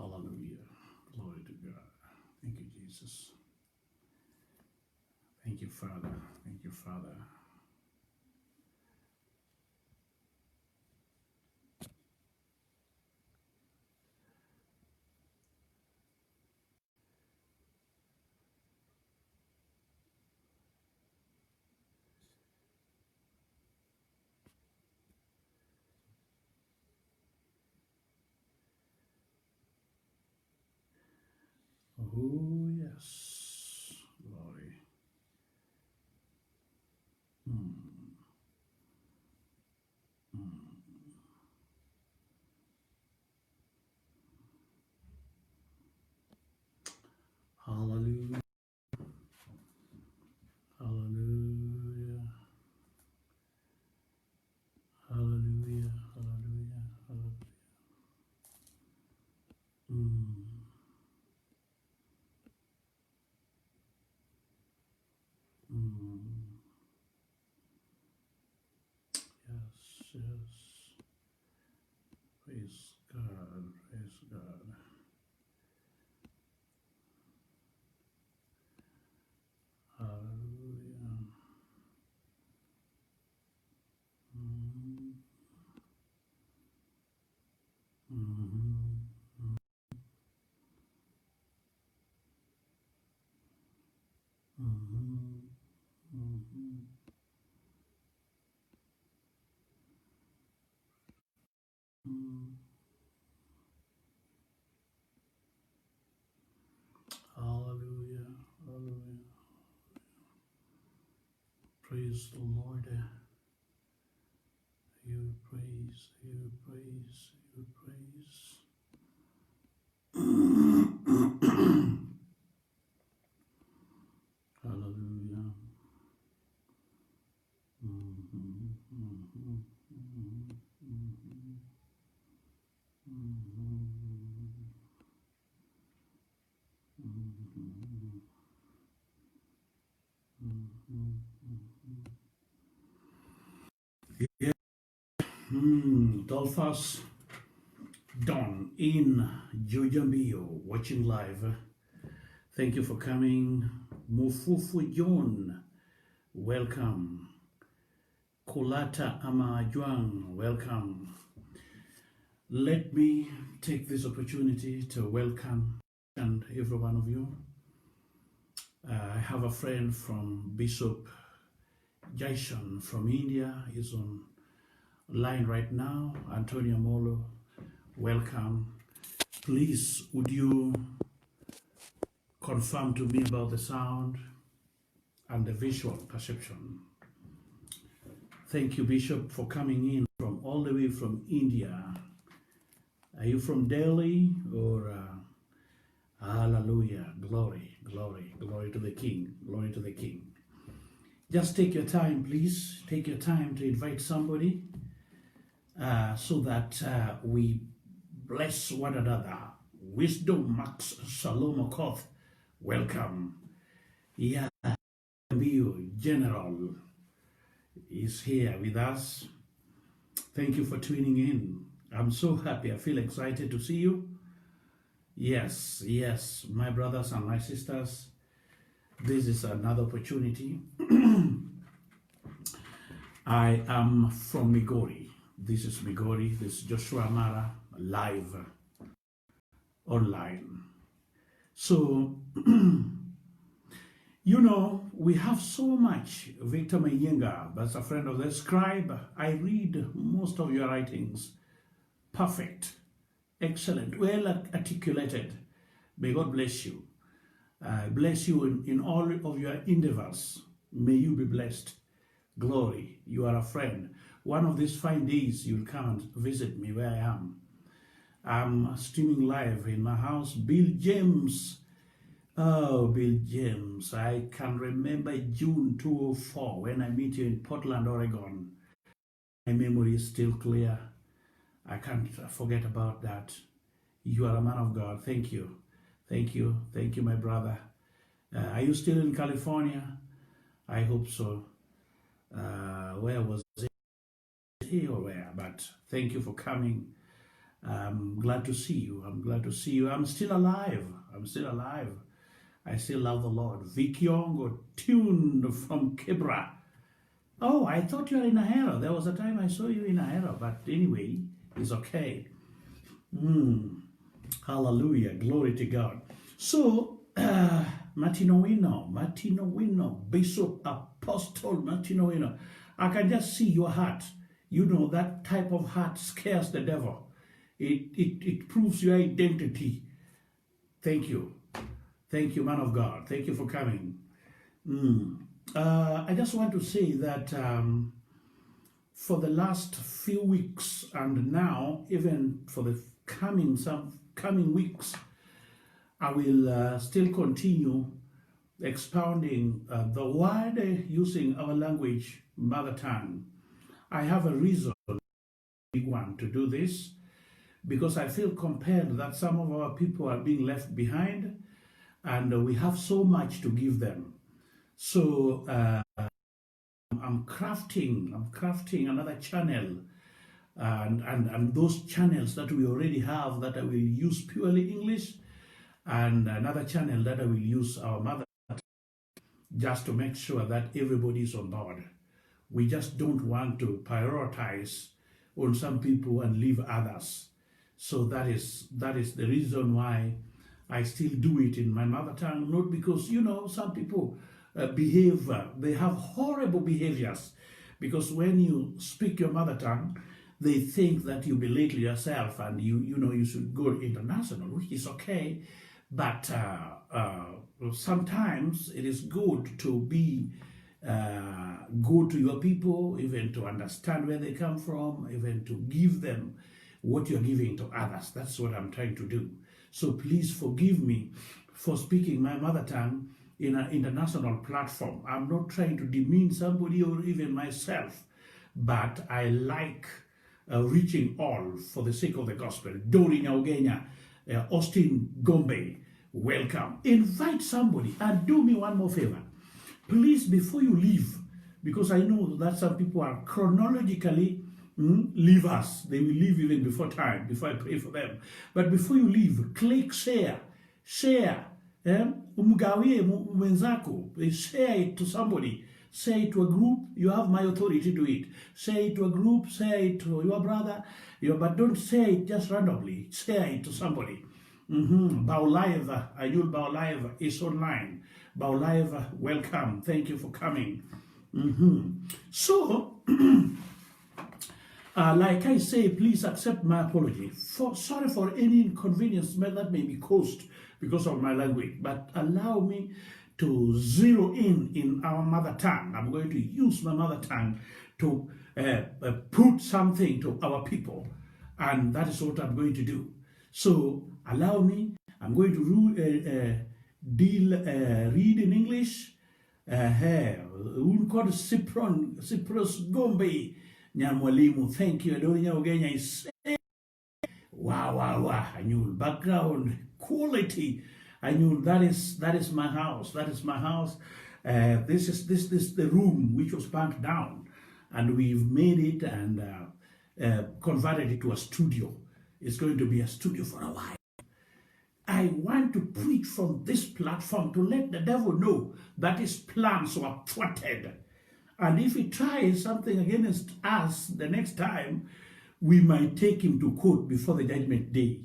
Hallelujah. Glory to God. Thank you, Jesus. Thank you, Father. Thank you, Father. Oh, yes. Glory. Mm, mm. Hallelujah. Hallelujah. Hallelujah. Hallelujah. Hallelujah. Mm, mm. Yes, yes. Praise God. Praise God. Hallelujah. Mm, mhm, mhm, mhm, mhm. Hallelujah. Hallelujah. Praise the Lord. You praise, you praise, you praise. Hallelujah. Mhm, mhm, mhm, mhm, mhm, mhm, mhm, mhm. Yeah. Dolphus Don in Jojambio watching live. Thank you for coming. Mufufu John, welcome. Kulata Amajuang, welcome. Let me take this opportunity to welcome and every one of you. I have a friend from Bishop Jason from India. He's on line right now. Antonio Molo, welcome. Please, would you confirm to me about the sound and the visual perception? Thank you, Bishop, for coming in from all the way from India. Are you from Delhi or hallelujah, glory, glory, glory to the King, glory to the King. Just take your time, please. Take your time to invite somebody so that we bless one another. Wisdom Max Salom Okoth, welcome. Yeah, General is here with us. Thank you for tuning in. I'm so happy. I feel excited to see you. Yes, yes, my brothers and my sisters, this is another opportunity. I am from Migori. This is Migori. This is Joshua Mara live online. So, you know, we have so much. Victor Mayenga, that's a friend of the scribe. I read most of your writings. Perfect, excellent, well articulated. May God bless you. Bless you in all of your endeavors. May you be blessed. Glory, you are a friend. One of these fine days, you'll come and visit me where I am. I'm streaming live in my house. Bill James. Oh, Bill James. I can remember June 2004 when I meet you in Portland, Oregon. My memory is still clear. I can't forget about that. You are a man of God. Thank you. Thank you. Thank you, my brother. Are you still in California? I hope so. Where was it? Here or where? But thank you for coming. I'm glad to see you. I'm glad to see you. I'm still alive. I'm still alive. I still love the Lord. Vikiongo tuned from Kibra. Oh, I thought you were in Ahero. There was a time I saw you in Ahero, but anyway, it's okay. Hallelujah. Glory to God. So, Martinowino, Bishop Apostle Martinowino, I can just see your heart. You know, that type of heart scares the devil. It proves your identity. Thank you. Thank you, man of God. Thank you for coming. I just want to say that for the last few weeks and now, even for the coming weeks, I will still continue expounding the word using our language, mother tongue. I have a reason, big one, to do this because I feel compelled that some of our people are being left behind and we have so much to give them. So I'm crafting another channel and those channels that we already have that I will use purely English and another channel that I will use our mother just to make sure that everybody is on board. We just don't want to prioritize on some people and leave others. So that is the reason why I still do it in my mother tongue, not because, you know, some people behave, they have horrible behaviors because when you speak your mother tongue, they think that you belittle yourself and you know you should go international, which is okay, but sometimes it is good to be good to your people, even to understand where they come from, even to give them what you're giving to others. That's what I'm trying to do. So please forgive me for speaking my mother tongue in an international platform. I'm not trying to demean somebody or even myself, but I like reaching all for the sake of the gospel. Dori Nyaugenya, Austin Gombe, welcome. Invite somebody and do me one more favor. Please, before you leave, because I know that some people are chronologically leave us. They will leave even before time, before I pray for them. But before you leave, click share. Umgawie mwenzako, share it to somebody. Say it to a group. You have my authority to do it. Say it to a group. Say it to your brother. But don't say it just randomly. Share it to somebody. Baolive, Ayul Baolive is online. Baolive, welcome. Thank you for coming. So, like I say, please accept my apology. Sorry for any inconvenience that may be caused because of my language, but allow me to zero in our mother tongue. I'm going to use my mother tongue to put something to our people, and that is what I'm going to do. So allow me. I'm going to read in English. Uncalled Cyprus Gombe Nyamwalimu. Thank you. Adori Nyaugenya is wow. I knew background quality. I knew that is my house. That is my house. This is the room which was burnt down, and we've made it and converted it to a studio. It's going to be a studio for a while. I want to preach from this platform to let the devil know that his plans were thwarted. And if he tries something against us the next time, we might take him to court before the judgment day.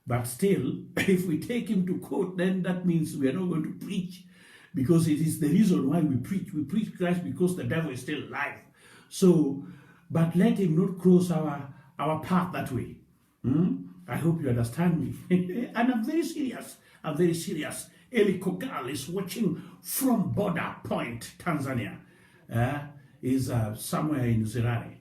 But still, if we take him to court, then that means we are not going to preach, because it is the reason why we preach. We preach Christ because the devil is still alive. So, but let him not cross our path that way. I hope you understand me. And I'm very serious. Eli Kogal is watching from Border Point, Tanzania. Is somewhere in Zirare.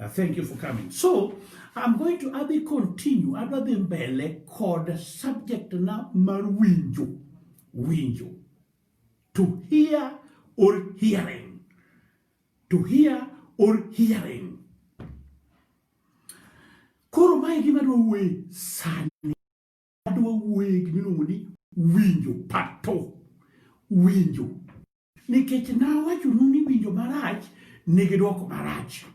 Thank you for coming. So, I'm going to continue. Other than Bele, called the subject now, Winjo. To hear or hearing. To hear or hearing. Koromai gimadwe sani. Adwe gimilumuni winjo pato. Winjo. Nikech na wacho nuni winjo marach, negedwoko marach.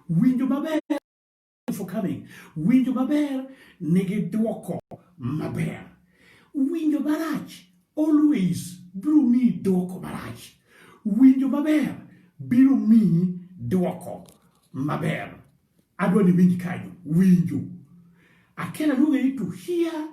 Winjo maber for coming. Winjo maber nigi duoko maber. Winjo marach always biro miyi duoko marach. Winjo maber biro miyi duoko maber. Adwa ni winj kanyo, winjo. Akia luonge ni to hear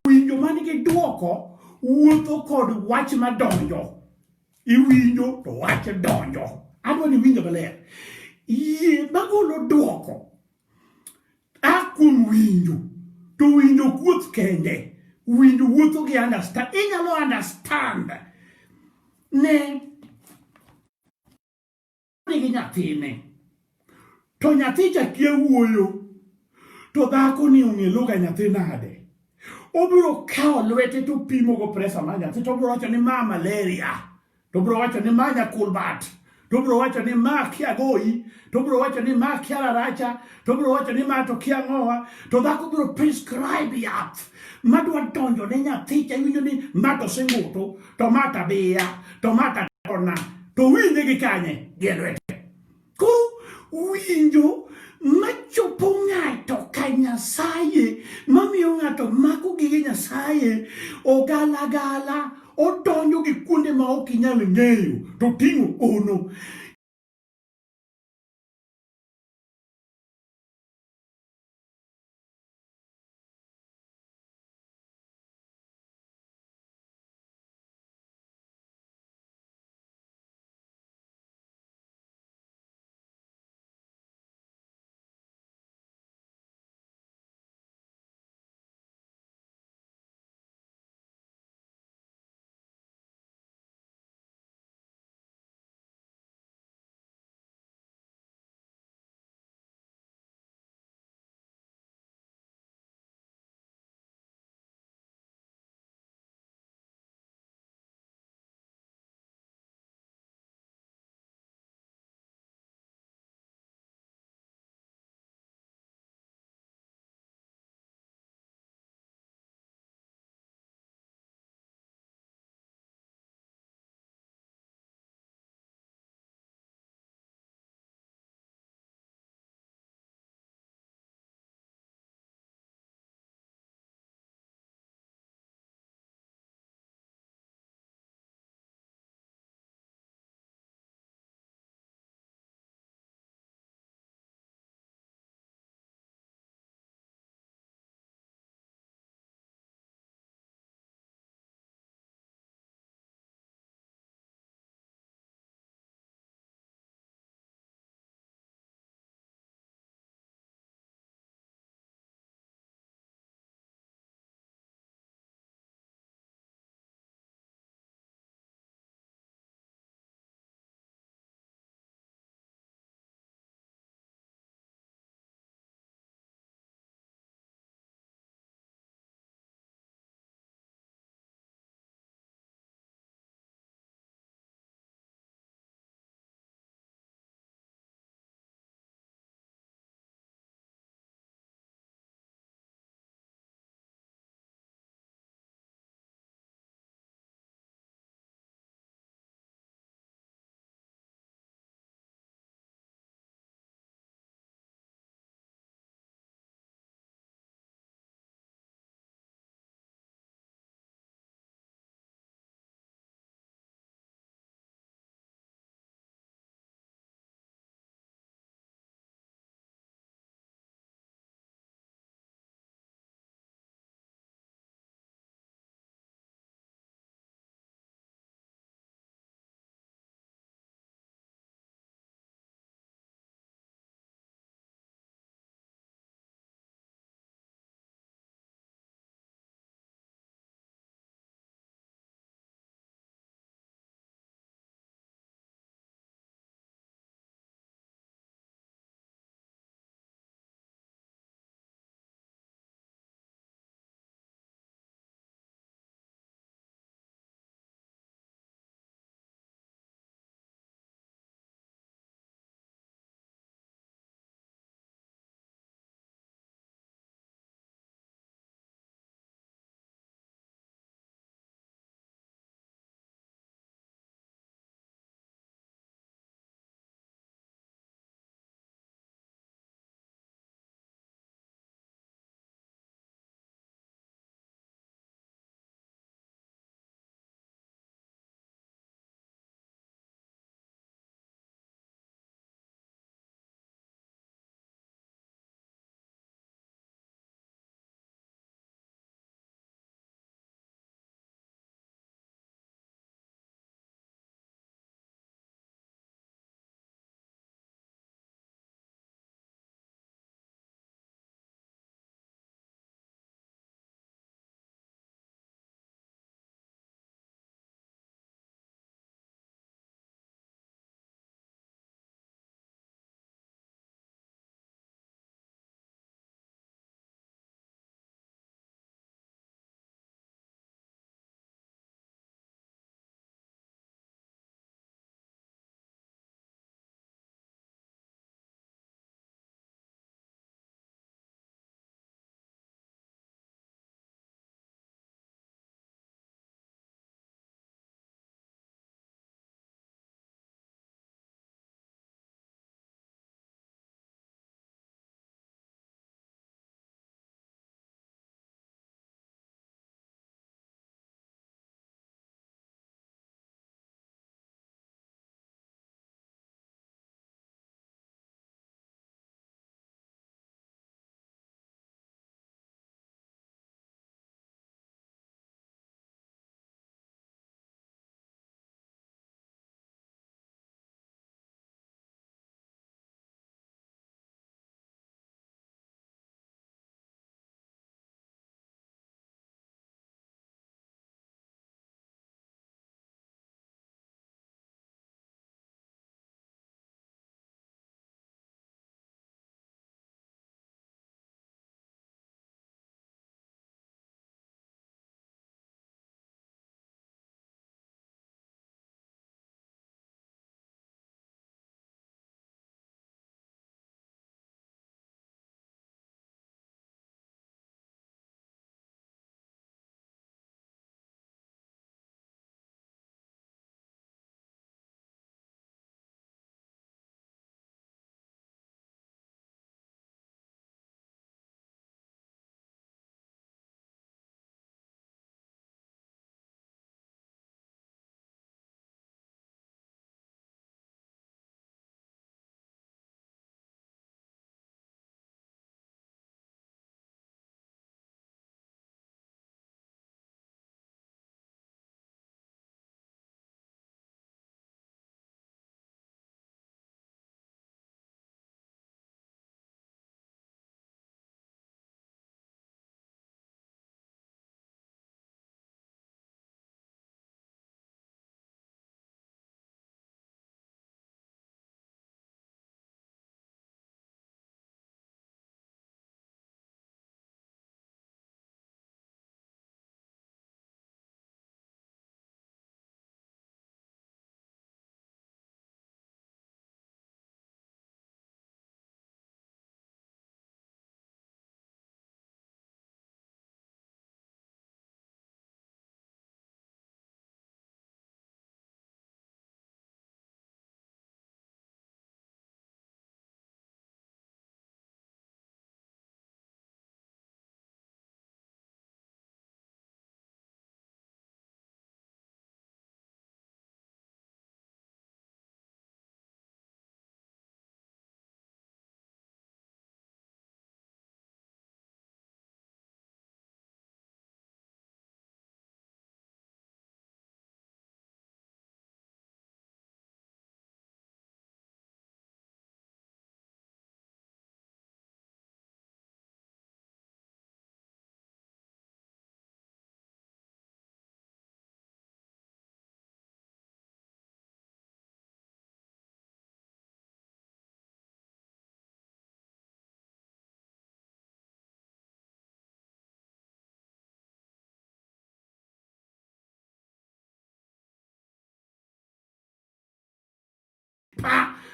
Winjo manigi duoko wuotho kod wach madonjo. Iwinjo to wach donjo. Adwa ni winjo maler. Yie magolo duoko a kuom winjo, to winjo kuoth kende. Winjo wuotho gi understand. Inyalo understand ne nigi nyathine, to nyathi cha kia wuoyo, to dhako ni ong'e lugha nyathi nade. Obiro kawo lwete to pimo go presa mar nyathi, to obiro wacho ni ma malaria, to obiro wacho ni ma nyakulbat, to obiro wacho ni ma kia goyi, to obiro wacho ni ma kia raracha, to obiro wacho ni ma to kia ng'owa, to dhako biro prescribe yath madwa donjo ne nyathi cha. Iwinjo ni ma to singuto, to ma tabia, to ma tatona, to winje gi kanye gi lwete. Koro winjo machopo ng'ato ka Nyasaye, mamiyo ng'ato mako gige Nyasaye ogalagala, odonjo gi kuonde ma ok inyal ng'eyo, to ting'o ono.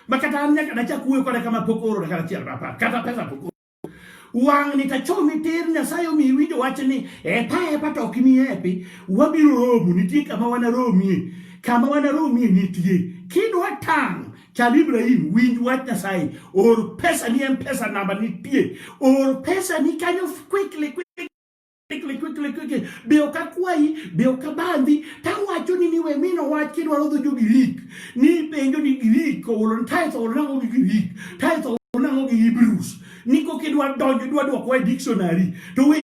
makata nyaka na chakuwe kwa kama pokoro kala chiel papa kata pesa pokoro wang ni tachomi tir Nyasaye mi winjo wache ni pa to kimi epi wabiro romu nitie kama wana romi nitie kidwa tang chal Ibrahim winj wach Nyasaye or pesa ni pesa namba nitie or pesa ni kanyo quickly beoka kwai beoka bandi tawacho ni niwe mino wach kidwa rodho jogirik ni penjo ni girik or title nango girik title nango gi Hebrews niko kidwa donjo dwa kwa dictionary to we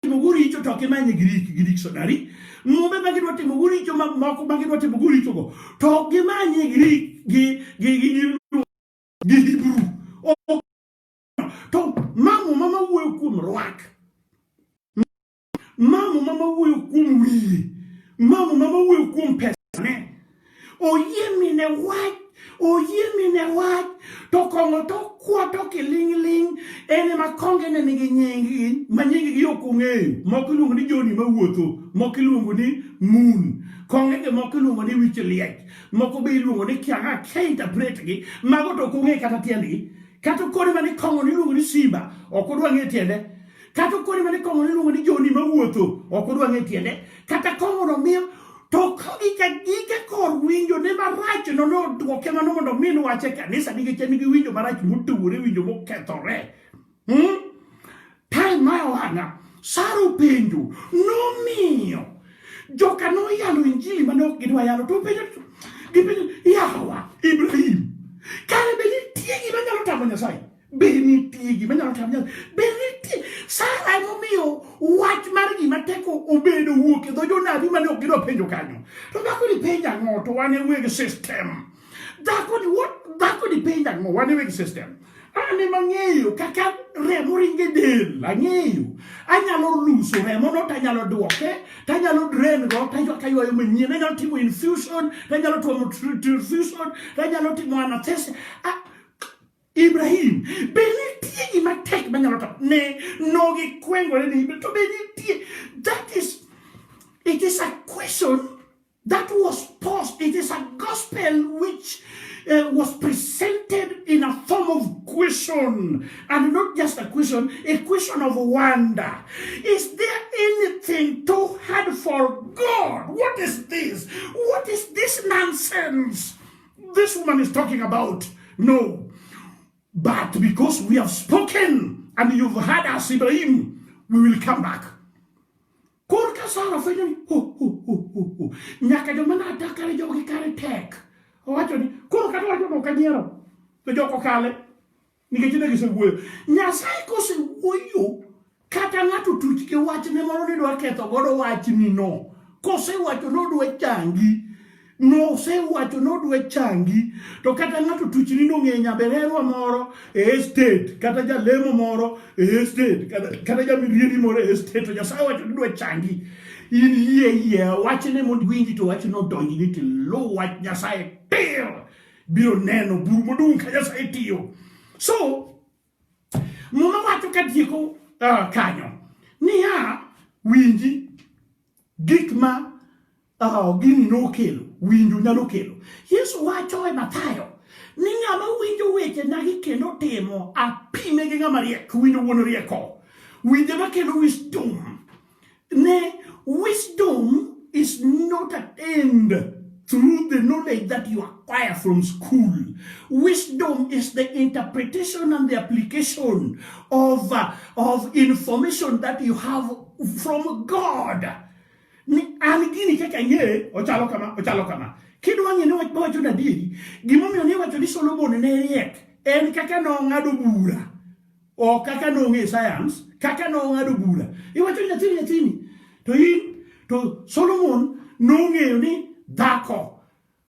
timoguri icho to kimanye gi dictionary mumbe magidwa timoguri icho mako magidwa timoguri icho go to gimanye gi Hebrew to mama wuoyo kuom rwak mama wuoyo kuom wiye mama wuoyo kuom pesa ne oyemine wach to kongo to kwato kiling ene makonge ne nigi nyingi manyingi gi okung'eyo moko iluongo ni Joni mawuotho moko iluongo ni Moon konge ge moko iluongo ni wich liech moko be iluongo ni kianga ke interpret gi mago to okung'e kata tiendgi kata kore mane kongo iluongo ni Simba okudwa ng'e tiende kata kore mane kongo iluongo ni Joni mawuotho okudwa ng'e tiende kata kongo no miyo to gike kor winjo ne marach no duoke mano mondo min wache kanisa nigi winjo marach motugore winjo mokethore time mayohana Saro penjo nomiyo joka noyalo injili mane ok gidwa yalo to gipenjo yawa Ibrahim kare be nitie gima nyalo tamo Nyasaye be nitie gima nyalo tamo Nyasaye be nitie Sara emomiyo wach mar gima teko obedo wuok e dho jonabi mane ok gidwa penjo kanyo to dhako ni penjo ang'o to wan e weg system dhako ni penjo ang'o wan e weg system ane mang'eyo kaka remo ringe del ang'eyo anyalo luso remo no tanyalo duoke tanyalo drain go taywayo manyien anyalo timo infusion tanyalo timo transfusion tanyalo timo anesthesia Ibrahim be nitie gima tek manyalo to ne nogi kwengore ni to be nitie it is a question that was posed. It is a gospel which was presented in a form of question, and not just a question of wonder. Is there anything too hard for God? What is this? What is this nonsense this woman is talking about? No. But because we have spoken and you've heard us, Ibrahim, we will come back. Korka Sara fanya nyaka jomana atakare jogi kare tek owacho ni koro kata wacho no kanyero to joko kale nikech ne gisewuoyo Nyasaye kosewuoyo kata ng'ato tuch ke wach ne moro ni dwa ketho godo wach ni no kosewacho nodwa changi no sewacho nodwa changi to kata ng'ato tuch ni no ng'e nyabererwa moro e estate kata jalemo moro e estate kata jamirieri moro e estate to Nyasaye wacho ni dwa changi in yie wach ne mond winji to wach no donji ni lo wach Nyasaye tir biro neno buru modung ka Nyasaye tiyo so mama wacho katieko kanyo niya winji gikma gini nokelo winjo nyalo kelo Yesu wacho e Mathayo ni ng'ama winjo weche nagi kendo timo apime gi ng'ama riek winjo wuon rieko winjo makelo wisdom ne wisdom is not attained through the knowledge that you acquire from school. Wisdom is the interpretation and the application of information that you have from God. An gini kaka ng'e ochalo kama kidwa ng'e ni wacho na diri gimomiyo ni wacho ni Solomon ne riek en kaka no ng'ado bura o kaka no ng'e science kaka no ng'ado bura iwacho ni nyathini to Solomon no ng'eyo ni dhako